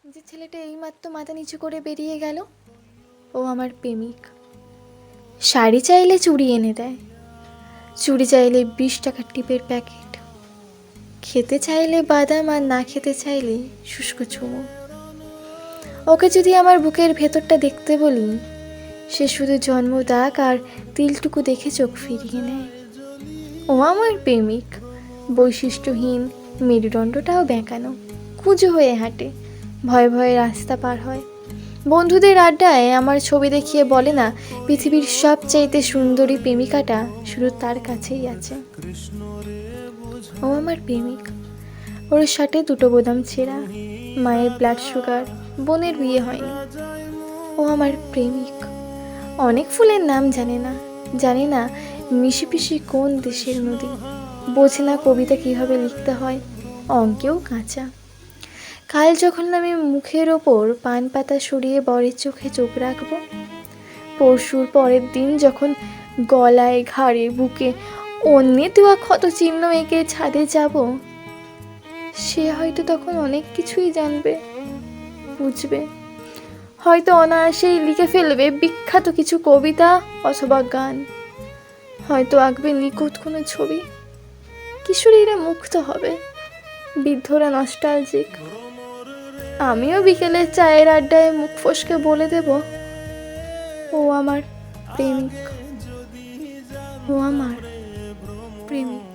যে ছেলেটা এইমাত্র মাথা নিচু করে বেরিয়ে গেল, ও আমার প্রেমিক। শাড়ি চাইলে চুড়ি এনে দেয়, চুড়ি চাইলে 20 টাকার টিপের প্যাকেট, খেতে চাইলে বাদাম, আর না খেতে চাইলে শুষ্ক চুমু। ওকে যদি আমার বুকের ভেতরটা দেখতে বলি, সে শুধু জন্মদাগ আর তিলটুকু দেখে চোখ ফিরিয়ে নেয়। ও আমার প্রেমিক, বৈশিষ্ট্যহীন, মেরুদণ্ডটাও বেঁকানো, কুঁজো হয়ে হাঁটে, ভয়ে ভয়ে রাস্তা পার হয়। বন্ধুদের আড্ডায় আমার ছবি দেখিয়ে বলে না, পৃথিবীর সবচাইতে সুন্দরী প্রেমিকাটা শুধু তার কাছেই আছে। ও আমার প্রেমিক, ওর শার্টে 2টো বোতাম ছেঁড়া, মায়ের ব্লাড সুগার, বোনের বিয়ে হয়নি। ও আমার প্রেমিক, অনেক ফুলের নাম জানে না মিশি পিশি কোন দেশের নদী, বোঝে না কবিতা কীভাবে লিখতে হয়, অঙ্কেও কাঁচা। কাল যখন আমি মুখের ওপর পান পাতা সরিয়ে বরের চোখে চোখ রাখবো, পরশুর পরের দিন যখন গলায়, ঘাড়ে, বুকে অন্যে দেওয়া ক্ষত চিহ্ন এঁকে ছাদে যাব, সে হয়তো তখন অনেক কিছুই জানবে, বুঝবে, হয়তো অনায়াসেই লিখে ফেলবে বিখ্যাত কিছু কবিতা অথবা গান, হয়তো আঁকবে নিখুঁত কোনো ছবি। কিশোরীরা মুগ্ধ হবে, বৃদ্ধরা নস্টালজিক। আমিও বিকেলে চায়ের আড্ডায় মুখ ফসকে বলে দেব, ও আমার প্রেমিক, ও আমার প্রেমিক।